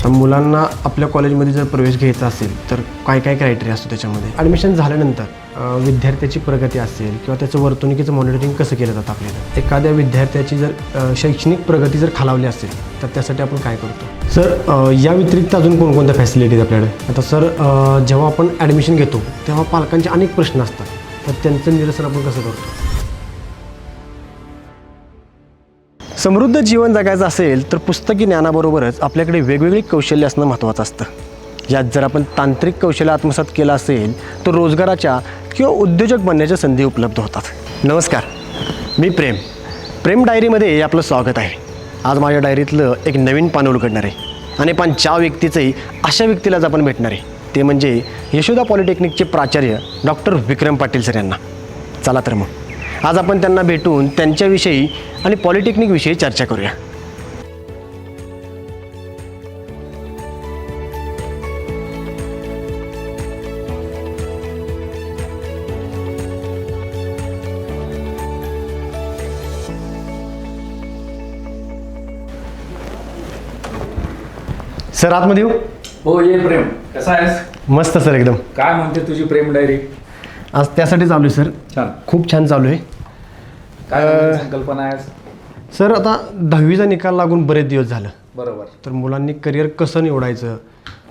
आता मुलांना आपल्या कॉलेजमध्ये जर प्रवेश घ्यायचा असेल तर काय काय क्रायटेरिया असतो त्याच्यामध्ये? ॲडमिशन झाल्यानंतर विद्यार्थ्याची प्रगती असेल किंवा त्याचं वर्तणुकीचं मॉनिटरिंग कसं केलं जातं आपल्याला? एखाद्या विद्यार्थ्याची जर शैक्षणिक प्रगती जर खालावली असेल तर त्यासाठी आपण काय करतो? सर या व्यतिरिक्त अजून कोणकोणत्या फॅसिलिटीज आपल्याकडे? आता सर जेव्हा आपण ॲडमिशन घेतो तेव्हा पालकांचे अनेक प्रश्न असतात, तर त्यांचं निरसन आपण कसं करतो? समृद्ध जीवन जगायचं असेल तर पुस्तकी ज्ञानाबरोबरच आपल्याकडे वेगवेगळी कौशल्य असणं महत्त्वाचं असतं. यात जर आपण तांत्रिक कौशल्य आत्मसात केलं असेल तर रोजगाराच्या किंवा उद्योजक बनण्याच्या संधी उपलब्ध होतात. नमस्कार, मी प्रेम डायरीमध्ये आपलं स्वागत आहे. आज माझ्या डायरीतलं एक नवीन पान उलगडणार आहे आणि पण ज्या व्यक्तीचंही अशा व्यक्तीलाच आपण भेटणार आहे ते म्हणजे यशोदा पॉलिटेक्निकचे प्राचार्य डॉक्टर विक्रम पाटील सर यांना. चला तर मग आज आपण त्यांना भेटून त्यांच्याविषयी आणि पॉलिटेक्निकविषयी चर्चा करूया. सर आतमध्ये येऊ? हो ये प्रेम, कसा आहेस? मस्त सर, एकदम. काय म्हणते तुझी प्रेम डायरी? आज त्यासाठी चालू आहे सर. छान, खूप छान चालू आहे. काय संकल्पना आहे? सर आता 10वीचा निकाल लागून बरेच दिवस झालं. बरोबर. तर मुलांनी करिअर कसं निवडायचं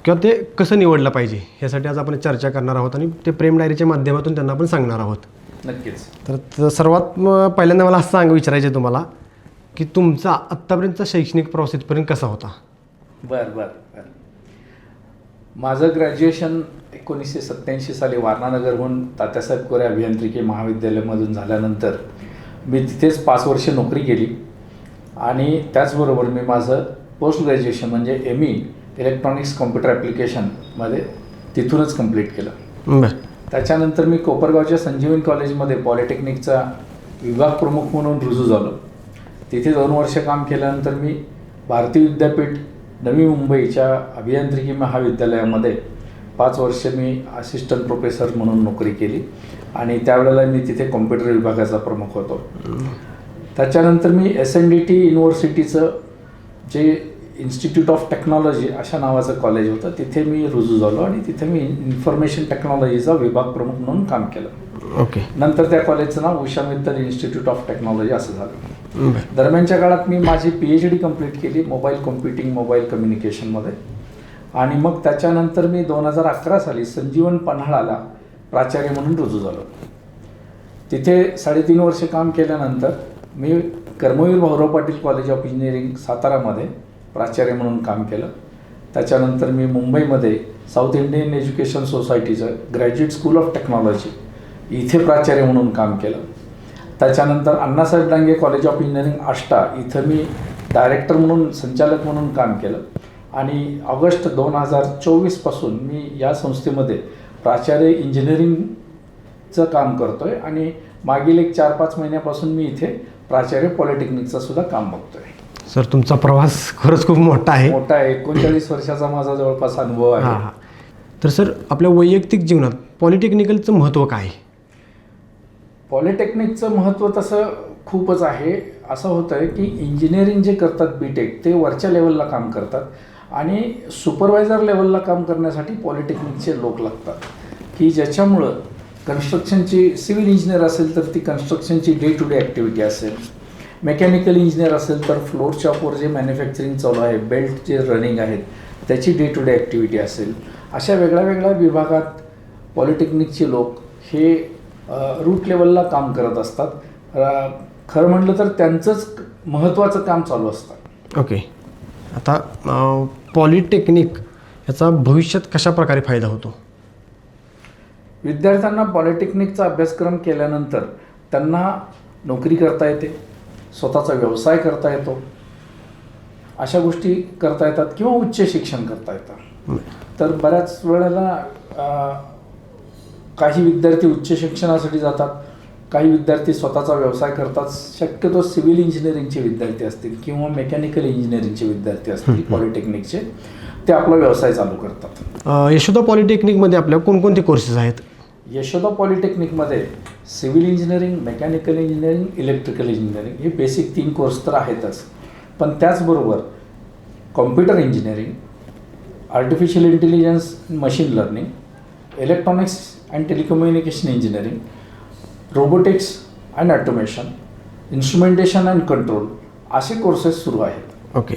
किंवा ते कसं निवडलं पाहिजे यासाठी आज आपण चर्चा करणार आहोत आणि ते प्रेम डायरीच्या माध्यमातून त्यांना आपण सांगणार आहोत. नक्कीच. तर सर्वात पहिल्यांदा मला असं विचारायचं आहे तुम्हाला की तुमचा आत्तापर्यंतचा शैक्षणिक प्रवास इथपर्यंत कसा होता? बर. माझं ग्रॅज्युएशन 1987 साली वारणानगरहून तात्यासाहेब कोरे अभियांत्रिकी महाविद्यालयामधून झाल्यानंतर मी तिथेच 5 वर्षे नोकरी केली आणि त्याचबरोबर मी माझं पोस्ट ग्रॅज्युएशन म्हणजे ME इलेक्ट्रॉनिक्स कॉम्प्युटर ॲप्लिकेशनमध्ये तिथूनच कंप्लीट केलं. बरं. त्याच्यानंतर मी कोपरगावच्या संजीवनी कॉलेजमध्ये पॉलिटेक्निकचा विभाग प्रमुख म्हणून रुजू झालो. तिथे 2 वर्ष काम केल्यानंतर मी भारतीय विद्यापीठ नवी मुंबईच्या अभियांत्रिकी महाविद्यालयामध्ये 5 वर्ष मी असिस्टंट प्रोफेसर म्हणून नोकरी केली आणि त्यावेळेला मी तिथे कॉम्प्युटर विभागाचा प्रमुख होतो. त्याच्यानंतर मी SNDT युनिव्हर्सिटीचं जे इन्स्टिट्यूट ऑफ टेक्नॉलॉजी अशा नावाचं कॉलेज होतं तिथे मी रुजू झालो आणि तिथे मी इन्फॉर्मेशन टेक्नॉलॉजीचा विभाग प्रमुख म्हणून काम केलं. ओके. नंतर त्या कॉलेजचं नाव Usha Mittal institute of technology असं झालं. दरम्यानच्या काळात मी माझी PhD कंप्लीट केली मोबाईल कॉम्प्युटिंग मोबाईल कम्युनिकेशनमध्ये आणि मग त्याच्यानंतर मी 2011 साली संजीवन पन्हाळाला प्राचार्य म्हणून रुजू झालो. तिथे 3.5 वर्ष काम केल्यानंतर मी Karmaveer Bhaurao Patil college of engineering सातारामध्ये प्राचार्य म्हणून काम केलं. त्याच्यानंतर मी मुंबईमध्ये साऊथ इंडियन एज्युकेशन सोसायटीचं ग्रॅज्युएट स्कूल ऑफ टेक्नॉलॉजी इथे प्राचार्य म्हणून काम केलं. त्याच्यानंतर Annasaheb Dange college of engineering Ashta इथं मी डायरेक्टर म्हणून संचालक म्हणून काम केलं आणि ऑगस्ट 2024 पासून मी या संस्थेमध्ये प्राचार्य इंजिनिअरिंगचं काम करतो आहे आणि मागील 4-5 महिन्यापासून मी इथे प्राचार्य पॉलिटेक्निकचं सुद्धा काम बघतो आहे. सर तुमचा प्रवास खरंच खूप मोठा आहे. 39 वर्षाचा माझा जवळपास अनुभव आहे. हां. तर सर आपल्या वैयक्तिक जीवनात पॉलिटेक्निकलचं महत्त्व काय? पॉलिटेक्निकचं महत्त्व तसं खूपच आहे. असं होतं आहे की इंजिनिअरिंग जे करतात BTech ते वरच्या लेवलला काम करतात आणि सुपरवायझर लेवलला काम करण्यासाठी पॉलिटेक्निकचे लोक लागतात की ज्याच्यामुळं कन्स्ट्रक्शनची सिव्हिल इंजिनियर असेल तर ती कन्स्ट्रक्शनची डे टू डे ॲक्टिव्हिटी असेल, मेकॅनिकल इंजिनियर असेल तर फ्लोर शॉपवर जे मॅन्युफॅक्चरिंग चालू आहे बेल्ट जे रनिंग आहेत त्याची डे टू डे ॲक्टिव्हिटी असेल, अशा वेगळ्या विभागात पॉलिटेक्निकचे लोक हे रूट लेवलला काम करत असतात. खरं म्हटलं तर त्यांचंच महत्त्वाचं काम चालू असतं. ओके. आता पॉलिटेक्निक याचा भविष्यात कशा प्रकारे फायदा होतो? विद्यार्थ्यांना पॉलिटेक्निकचा अभ्यासक्रम केल्यानंतर त्यांना नोकरी करता येते, स्वतःचा व्यवसाय करता येतो, अशा गोष्टी करता येतात किंवा उच्च शिक्षण करता येतं. तर बऱ्याच वेळेला काही विद्यार्थी उच्च शिक्षणासाठी जातात, काही विद्यार्थी स्वतःचा व्यवसाय करतात. शक्यतो सिव्हिल इंजिनिअरिंगचे विद्यार्थी असतील किंवा मेकॅनिकल इंजिनिअरिंगचे विद्यार्थी असतील पॉलिटेक्निकचे ते आपला व्यवसाय चालू करतात. यशोदा पॉलिटेक्निकमध्ये आपल्या कोणकोणते कोर्सेस आहेत? यशोदा पॉलिटेक्निकमध्ये civil engineering, mechanical engineering, electrical engineering हे बेसिक 3 कोर्स तर आहेतच, पण त्याचबरोबर computer engineering, artificial intelligence, machine learning, electronics and telecommunication engineering, robotics and automation, instrumentation and control असे कोर्सेस सुरू आहेत. ओके.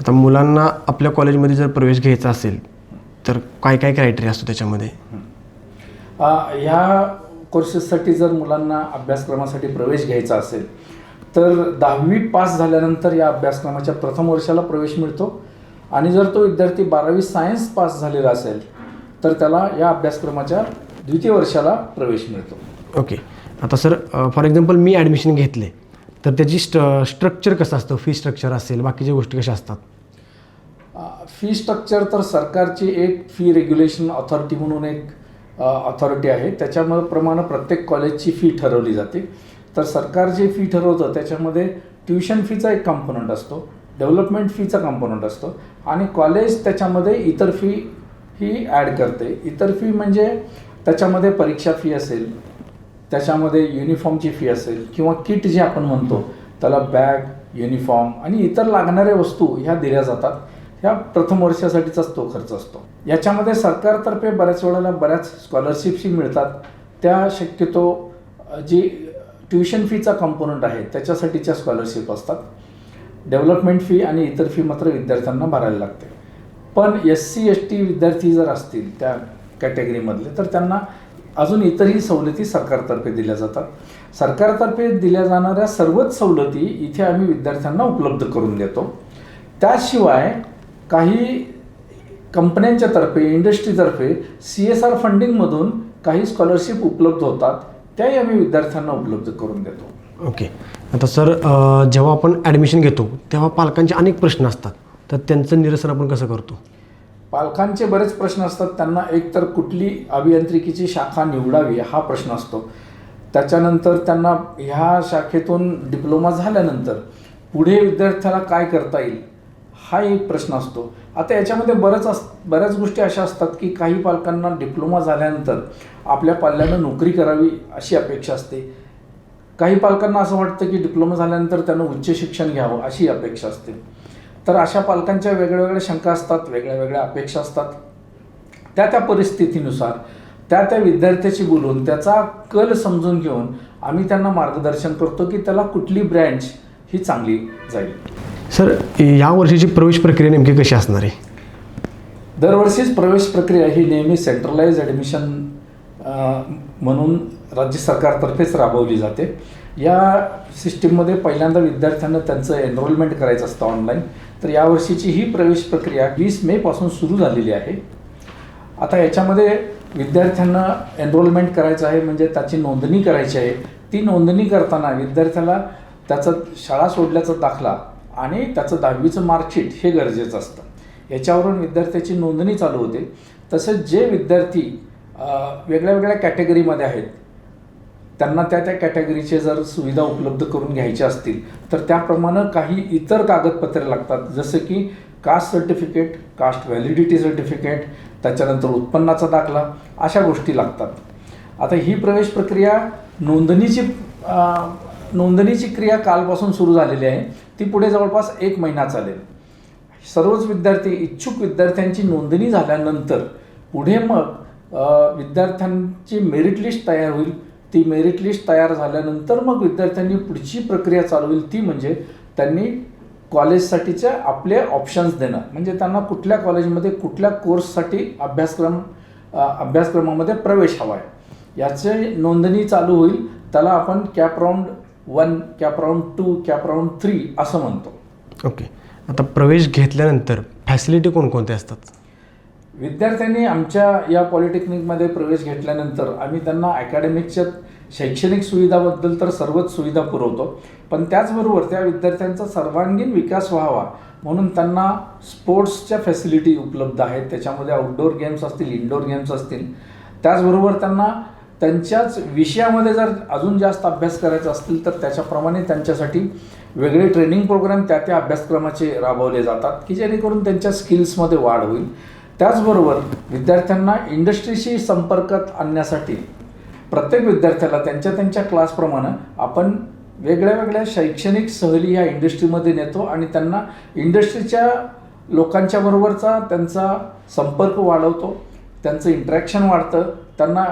आता मुलांना आपल्या कॉलेजमध्ये जर प्रवेश घ्यायचा असेल तर काय काय क्रायटेरिया असतो त्याच्यामध्ये? ह्या कोर्सेससाठी जर मुलांना अभ्यासक्रमासाठी प्रवेश घ्यायचा असेल तर 10वी पास झाल्यानंतर या अभ्यासक्रमाच्या प्रथम वर्षाला प्रवेश मिळतो आणि जर तो विद्यार्थी 12वी सायन्स पास झालेला असेल तर त्याला या अभ्यासक्रमाच्या द्वितीय वर्षाला प्रवेश मिळतो. ओके. आता sir for example me admission घेतले तर त्याची स्ट्रक्चर कसं असतं? फी स्ट्रक्चर असेल, बाकीच्या गोष्टी कशा असतात? फी स्ट्रक्चर तर सरकारची एक फी रेग्युलेशन ऑथॉरिटी म्हणून एक ऑथॉरिटी आहे, त्याच्याप्रमाणे प्रत्येक कॉलेजची फी ठरवली जाते. तर सरकार जे फी ठरवतं त्याच्यामध्ये ट्युशन फीचा एक कॉम्पोनंट असतो, डेव्हलपमेंट फीचा कॉम्पोनंट असतो आणि कॉलेज त्याच्यामध्ये इतर फी ही ॲड करते. इतर फी म्हणजे त्याच्यामध्ये परीक्षा फी असेल, त्याच्यामध्ये युनिफॉर्मची फी असेल किंवा किट जे आपण म्हणतो त्याला बॅग, युनिफॉर्म आणि इतर लागणाऱ्या वस्तू ह्या दिल्या जातात. ह्या प्रथम वर्षासाठीचाच तो खर्च असतो. याच्यामध्ये सरकारतर्फे बऱ्याच वेळेला बऱ्याच स्कॉलरशिप्सही मिळतात. त्या शक्यतो जी ट्युशन फीचा कॉम्पोनंट आहे त्याच्यासाठीच्या स्कॉलरशिप असतात. डेव्हलपमेंट फी आणि इतर फी मात्र विद्यार्थ्यांना भरायला लागते. पण SC ST विद्यार्थी जर असतील त्या कॅटेगरीमधले तर त्यांना अजून इतरही सवलती सरकारतर्फे दिल्या जातात. सरकारतर्फे दिल्या जाणाऱ्या सर्वच सवलती इथे आम्ही विद्यार्थ्यांना उपलब्ध करून देतो. त्याशिवाय काही कंपन्यांच्या तर्फे, इंडस्ट्रीतर्फे CSR फंडिंगमधून काही स्कॉलरशिप उपलब्ध होतात, त्याही आम्ही विद्यार्थ्यांना उपलब्ध करून देतो. ओके. आता सर जेव्हा आपण ॲडमिशन घेतो तेव्हा पालकांचे अनेक प्रश्न असतात, तर त्यांचं निरसन आपण कसं करतो? पालकांचे बरेच प्रश्न असतात. त्यांना एकतर कुठली अभियांत्रिकीची शाखा निवडावी हा प्रश्न असतो. त्याच्यानंतर त्यांना ह्या शाखेतून डिप्लोमा झाल्यानंतर पुढे विद्यार्थ्याला काय करता येईल हा एक प्रश्न असतो. आता याच्यामध्ये बऱ्याच गोष्टी अशा असतात की काही पालकांना डिप्लोमा झाल्यानंतर आपल्या पाल्यानं नोकरी करावी अशी अपेक्षा असते. काही पालकांना असं वाटतं की डिप्लोमा झाल्यानंतर त्यानं उच्च शिक्षण घ्यावं अशी अपेक्षा असते. तर अशा पालकांच्या वेगळ्या शंका असतात, वेगळ्या अपेक्षा असतात. त्या परिस्थितीनुसार त्या विद्यार्थ्याशी बोलून त्याचा कल समजून घेऊन आम्ही त्यांना मार्गदर्शन करतो की त्याला कुठली ब्रँच ही चांगली जाईल. सर या वर्षीची प्रवेश प्रक्रिया नेमकी कशी असणार आहे? दरवर्षीच प्रवेश प्रक्रिया ही नेहमी सेंट्रलाइज ॲडमिशन म्हणून राज्य सरकारतर्फेच राबवली जाते. या सिस्टीममध्ये पहिल्यांदा विद्यार्थ्यांना त्यांचं एनरोलमेंट करायचं असतं ऑनलाईन. तर यावर्षीची ही प्रवेश प्रक्रिया 20 मेपासून सुरू झालेली आहे. आता याच्यामध्ये विद्यार्थ्यांना एनरोलमेंट करायचं आहे म्हणजे त्याची नोंदणी करायची आहे. ती नोंदणी करताना विद्यार्थ्याला त्याचा शाळा सोडल्याचा दाखला आणि त्याचं 10वीचं मार्कशीट हे गरजेचं असतं. याच्यावरून विद्यार्थ्याची नोंदणी चालू होते. तसेच जे विद्यार्थी वेगळ्या कॅटेगरीमध्ये आहेत त्यांना त्या कॅटेगरीचे जर सुविधा उपलब्ध करून घ्यायच्या असतील तर त्याप्रमाणे काही इतर कागदपत्रे लागतात, जसं की caste certificate, caste validity certificate, त्याच्यानंतर उत्पन्नाचा दाखला, अशा गोष्टी लागतात. आता ही प्रवेश प्रक्रिया नोंदणीची क्रिया कालपासून सुरू झालेली आहे. ती पुढे जवळपास 1 महिना चालेल. सर्वच इच्छुक विद्यार्थ्यांची नोंदणी झाल्यानंतर पुढे मग विद्यार्थ्यांची मेरिट लिस्ट तयार होईल. ती मेरिट लिस्ट तयार झाल्यानंतर मग विद्यार्थ्यांनी पुढची प्रक्रिया चालू होईल. ती म्हणजे त्यांनी कॉलेजसाठीचे आपले ऑप्शन्स देणं, म्हणजे त्यांना कुठल्या कॉलेजमध्ये कुठल्या कोर्ससाठी अभ्यासक्रमामध्ये प्रवेश हवा आहे याची नोंदणी चालू होईल. त्याला आपण cap round 1, cap round 2, cap round 3 असं म्हणतो. ओके. आता प्रवेश घेतल्यानंतर फॅसिलिटी कोणकोणत्या असतात? विद्यार्थ्यांनी आमच्या या पॉलिटेक्निकमध्ये प्रवेश घेतल्यानंतर आम्ही त्यांना अकॅडमिकच्या शैक्षणिक सुविधाबद्दल तर सर्वच सुविधा पुरवतो, पण त्याचबरोबर त्या विद्यार्थ्यांचा सर्वांगीण विकास व्हावा म्हणून त्यांना स्पोर्ट्सच्या फॅसिलिटी उपलब्ध आहेत. त्याच्यामध्ये आउटडोअर गेम्स असतील, इनडोअर गेम्स असतील. त्याचबरोबर त्यांना त्यांच्याच विषयामध्ये जर अजून जास्त अभ्यास करायचा असतील तर त्याच्याप्रमाणे त्यांच्यासाठी वेगळे ट्रेनिंग प्रोग्राम त्या अभ्यासक्रमाचे राबवले जातात की जेणेकरून त्यांच्या स्किल्समध्ये वाढ होईल. त्याचबरोबर विद्यार्थ्यांना इंडस्ट्रीशी संपर्कात आणण्यासाठी प्रत्येक विद्यार्थ्याला त्यांच्या क्लासप्रमाणे आपण वेगळ्या शैक्षणिक सहली ह्या इंडस्ट्रीमध्ये नेतो आणि त्यांना इंडस्ट्रीच्या लोकांच्या बरोबरचा त्यांचा संपर्क वाढवतो, त्यांचं इंटरॅक्शन वाढतं, त्यांना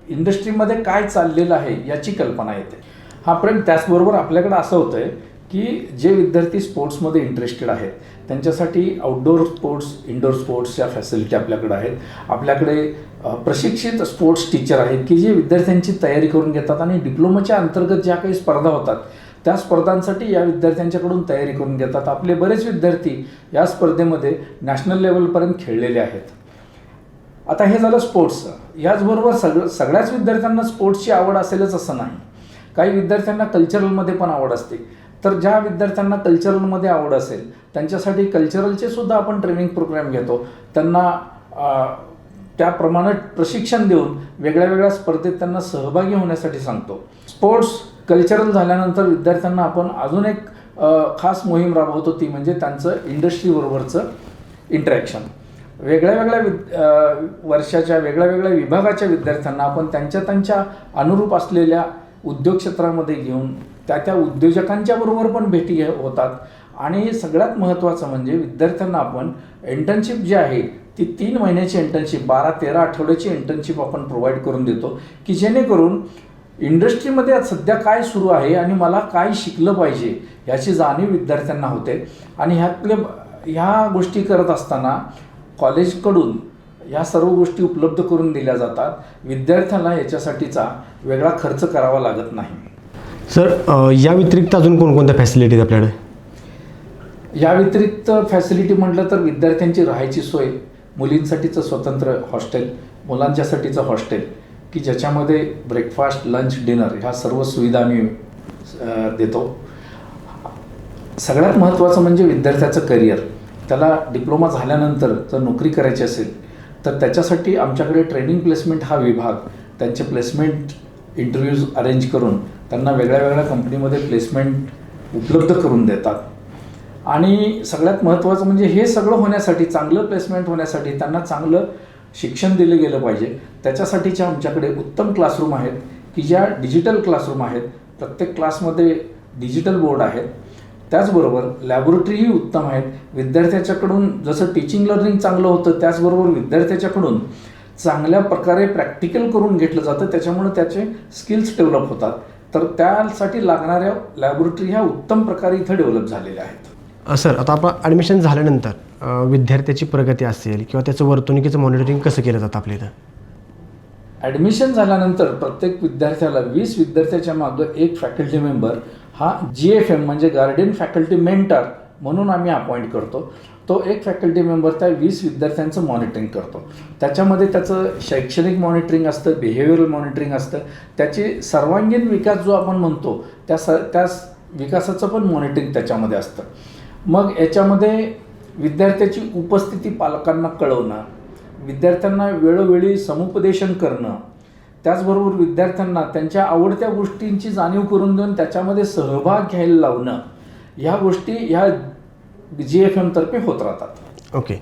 इंडस्ट्रीमध्ये काय चाललेलं आहे याची कल्पना येते. हा पण त्याचबरोबर आपल्याकडे असं होतं आहे की जे विद्यार्थी स्पोर्ट्समध्ये इंटरेस्टेड आहेत त्यांच्यासाठी आउटडोर स्पोर्ट्स, इंडोर स्पोर्ट्सच्या फॅसिलिटी आपल्याकडे आहेत. आपल्याकडे प्रशिक्षित स्पोर्ट्स टीचर आहेत की जे विद्यार्थ्यांची तयारी करून घेतात आणि डिप्लोमाच्या अंतर्गत ज्या काही स्पर्धा होतात त्या स्पर्धांसाठी या विद्यार्थ्यांच्याकडून तयारी करून घेतात. आपले बरेच विद्यार्थी या स्पर्धेमध्ये नॅशनल लेवलपर्यंत खेळलेले आहेत. आता हे झालं स्पोर्ट्सचं. याचबरोबर सगळ्याच विद्यार्थ्यांना स्पोर्ट्सची आवड असेलच असं नाही. काही विद्यार्थ्यांना कल्चरलमध्ये पण आवड असते. तर ज्या विद्यार्थ्यांना कल्चरलमध्ये आवड असेल त्यांच्यासाठी कल्चरलचे सुद्धा आपण ट्रेनिंग प्रोग्राम घेतो. त्यांना त्याप्रमाणे प्रशिक्षण देऊन वेगळ्या वेगळ्या स्पर्धेत त्यांना सहभागी होण्यासाठी सांगतो. स्पोर्ट्स कल्चरल झाल्यानंतर विद्यार्थ्यांना आपण अजून एक खास मोहीम राबवतो, ती म्हणजे त्यांचं इंडस्ट्रीबरोबरचं इंटरॅक्शन. वेगळ्या वेगळ्या वर्षाच्या वेगळ्या वेगळ्या विभागाच्या विद्यार्थ्यांना आपण त्यांच्या अनुरूप असलेल्या उद्योग क्षेत्रामध्ये घेऊन त्या उद्योजकांच्या बरोबर पण भेटी होतात. आणि सगळ्यात महत्त्वाचं म्हणजे विद्यार्थ्यांना आपण इंटर्नशिप जी आहे ती 3 महिन्याची इंटर्नशिप, 12-13 आठवड्याची इंटर्नशिप आपण प्रोव्हाइड करून देतो की जेणेकरून इंडस्ट्रीमध्ये सध्या काय सुरू आहे आणि मला काय शिकलं पाहिजे याची जाणीव विद्यार्थ्यांना होते. आणि ह्या गोष्टी करत असताना कॉलेजकडून ह्या सर्व गोष्टी उपलब्ध करून दिल्या जातात. विद्यार्थ्यांना याच्यासाठीचा वेगळा खर्च करावा लागत नाही. सर, या व्यतिरिक्त अजून कोणकोणत्या फॅसिलिटीज आपल्याकडे? या व्यतिरिक्त फॅसिलिटी म्हटलं तर विद्यार्थ्यांची राहायची सोय, मुलींसाठीचं स्वतंत्र हॉस्टेल, मुलांच्यासाठीचं हॉस्टेल की ज्याच्यामध्ये ब्रेकफास्ट, लंच, डिनर ह्या सर्व सुविधा आम्ही देतो. सगळ्यात महत्त्वाचं म्हणजे विद्यार्थ्याचं करिअर. त्याला डिप्लोमा झाल्यानंतर जर नोकरी करायची असेल तर त्याच्यासाठी आमच्याकडे ट्रेनिंग प्लेसमेंट हा विभाग त्यांचे प्लेसमेंट इंटरव्ह्यूज अरेंज करून त्यांना वेगळ्या वेगळ्या कंपनीमध्ये प्लेसमेंट उपलब्ध करून देतात. आणि सगळ्यात महत्त्वाचं म्हणजे हे सगळं होण्यासाठी, चांगलं प्लेसमेंट होण्यासाठी त्यांना चांगलं शिक्षण दिलं गेलं पाहिजे. त्याच्यासाठीच्या आमच्याकडे उत्तम क्लासरूम आहेत की ज्या डिजिटल क्लासरूम आहेत. प्रत्येक क्लासमध्ये डिजिटल बोर्ड आहेत. त्याचबरोबर लॅबोरेटरीही उत्तम आहेत. विद्यार्थ्याच्याकडून जसं टीचिंग लर्निंग चांगलं होतं त्याचबरोबर विद्यार्थ्याच्याकडून चांगल्या प्रकारे प्रॅक्टिकल करून घेतलं जातं. त्याच्यामुळे त्याचे स्किल्स डेव्हलप होतात. तर त्यासाठी लागणाऱ्या लॅबोरेटरी ह्या उत्तम प्रकारे इथं डेव्हलप झालेल्या आहेत. सर, आता आपण ॲडमिशन झाल्यानंतर विद्यार्थ्याची प्रगती असेल किंवा त्याचं वर्तणुकीचं मॉनिटरिंग कसं केलं जातं आपल्या इथं? ॲडमिशन झाल्यानंतर प्रत्येक विद्यार्थ्याला 20 विद्यार्थ्याच्या मागं एक फॅकल्टी मेंबर हा GFM म्हणजे गार्डियन फॅकल्टी मेंटर म्हणून आम्ही अपॉइंट करतो. तो एक फॅकल्टी मेंबर त्या 20 विद्यार्थ्यांचं मॉनिटरिंग करतो. त्याच्यामध्ये त्याचं शैक्षणिक मॉनिटरिंग असतं, बिहेवियरल मॉनिटरिंग असतं, त्याची सर्वांगीण विकास जो आपण म्हणतो त्या विकासाचं पण मॉनिटरिंग त्याच्यामध्ये असतं. मग याच्यामध्ये विद्यार्थ्याची उपस्थिती पालकांना कळवणं, विद्यार्थ्यांना वेळोवेळी समुपदेशन करणं, त्याचबरोबर विद्यार्थ्यांना त्यांच्या आवडत्या गोष्टींची जाणीव करून देऊन त्याच्यामध्ये सहभाग घ्यायला लावणं, ह्या गोष्टी ह्या GFM तर्फे होत राहतात. ओके.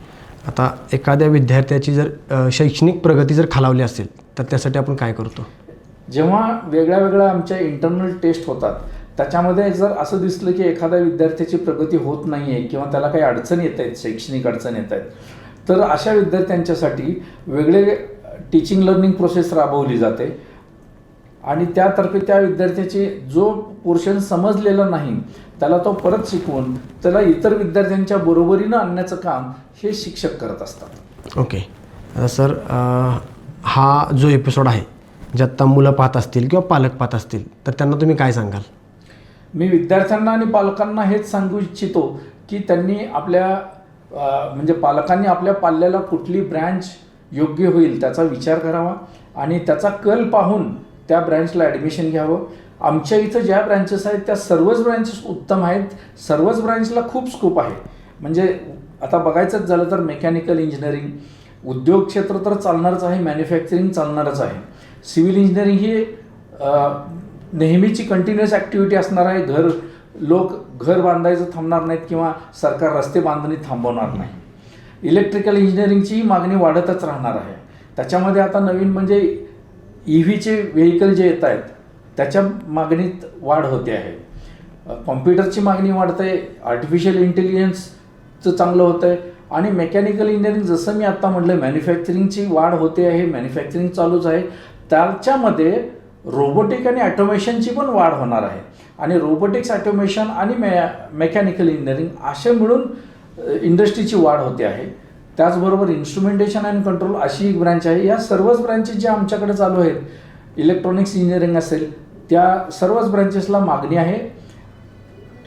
आता एखाद्या विद्यार्थ्याची जर शैक्षणिक प्रगती जर खालावली असेल तर त्यासाठी आपण काय करतो? जेव्हा वेगळ्या वेगळ्या आमच्या इंटरनल टेस्ट होतात त्याच्यामध्ये जर असं दिसलं की एखाद्या विद्यार्थ्याची प्रगती होत नाही आहे किंवा त्याला काही अडचण येत आहेत, शैक्षणिक अडचण येत आहेत, तर अशा विद्यार्थ्यांच्यासाठी वेगळे टीचिंग लर्निंग प्रोसेस राबवली जाते. आणि त्यातर्फे त्या विद्यार्थ्याची जो पोर्शन समजलेला नाही त्याला तो परत शिकवून त्याला इतर विद्यार्थ्यांच्या बरोबरीनं आणण्याचं काम हे शिक्षक करत असतात. ओके. आता सर, हा जो एपिसोड आहे ज्यात आता मुलं पाहत असतील किंवा पालक पाहत असतील तर त्यांना तुम्ही काय सांगाल? मी विद्यार्थ्यांना आणि पालकांना हेच सांगू इच्छितो की त्यांनी म्हणजे पालकांनी आपल्या पाल्याला कुठली ब्रँच योग्य होईल त्याचा विचार करावा आणि त्याचा कल पाहून त्या ब्रँचला ॲडमिशन घ्यावं. आमच्या इथं ज्या ब्रँचेस आहेत त्या सर्वच ब्रँचेस उत्तम आहेत. सर्वच ब्रँचला खूप स्कोप आहे. म्हणजे आता बघायचंच झालं तर मेकॅनिकल इंजिनिअरिंग, उद्योग क्षेत्र तर चालणारच आहे, मॅन्युफॅक्चरिंग चालणारच आहे, सिव्हिल इंजिनिअरिंग ही नेहमीची कंटिन्युअस ॲक्टिव्हिटी असणार आहे. लोक घर बांधायचं थांबणार नाहीत किंवा सरकार रस्ते बांधणी थांबवणार नाही. इलेक्ट्रिकल इंजिनिअरिंगची मागणी वाढतच राहणार आहे. त्याच्यामध्ये आता नवीन म्हणजे EVचे व्हेकल जे येत आहेत त्याच्या मागणीत वाढ होते आहे. कॉम्प्युटरची मागणी वाढते आहे, आर्टिफिशियल इंटेलिजन्सचं चांगलं होतं आहे आणि मेकॅनिकल इंजिनिअरिंग जसं मी आत्ता म्हटलं मॅन्युफॅक्चरिंगची वाढ होते आहे, मॅन्युफॅक्चरिंग चालूच आहे, त्याच्यामध्ये रोबोटिक आणि ॲटोमेशनची पण वाढ होणार आहे. आणि रोबोटिक्स, ॲटोमेशन आणि मेकॅनिकल इंजिनिअरिंग असे मिळून इंडस्ट्रीची वाढ होते आहे. त्याचबरोबर इन्स्ट्रुमेंटेशन अँड कंट्रोल अशी एक ब्रँच आहे. या सर्वच ब्रँचेस ज्या आमच्याकडे चालू आहेत, इलेक्ट्रॉनिक्स इंजिनिअरिंग असेल, त्या सर्वच ब्रँचेसला मागणी आहे.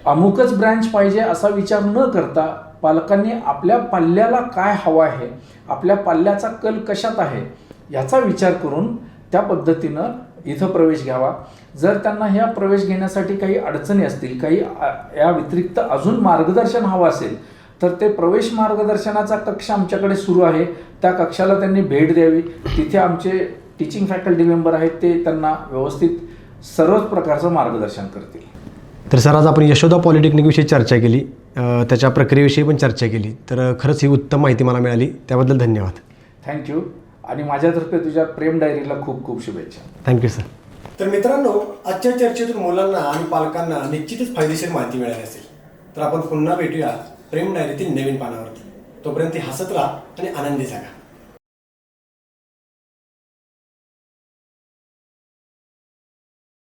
अमुकच ब्रँच पाहिजे असा विचार न करता पालकांनी आपल्या पाल्याला काय हवं आहे, आपल्या पाल्याचा कल कशात आहे याचा विचार करून त्या पद्धतीनं इथं प्रवेश घ्यावा. जर त्यांना ह्या प्रवेश घेण्यासाठी काही अडचणी असतील, काही या व्यतिरिक्त अजून मार्गदर्शन हवं असेल, तर ते प्रवेश मार्गदर्शनाचा कक्ष आमच्याकडे सुरू आहे. त्या कक्षाला त्यांनी भेट द्यावी. तिथे आमचे टीचिंग फॅकल्टी मेंबर आहेत, ते त्यांना व्यवस्थित सर्वच प्रकारचं मार्गदर्शन करतील. तर सर, आज आपण यशोदा पॉलिटेक्निकविषयी चर्चा केली, त्याच्या प्रक्रियेविषयी पण चर्चा केली. तर खरंच ही उत्तम माहिती मला मिळाली, त्याबद्दल धन्यवाद. थँक्यू. आणि माझ्यातर्फे तुझ्या प्रेम डायरीला खूप खूप शुभेच्छा. Thank you sir. तर मित्रांनो, आजच्या चर्चेतून मुलांना आणि पालकांना निश्चितच फायदेशीर माहिती मिळाली असेल. तर आपण पुन्हा भेटूया प्रेम डायरीतील नवीन पानावरती. तोपर्यंत हसत राहा आणि आनंदी जागा.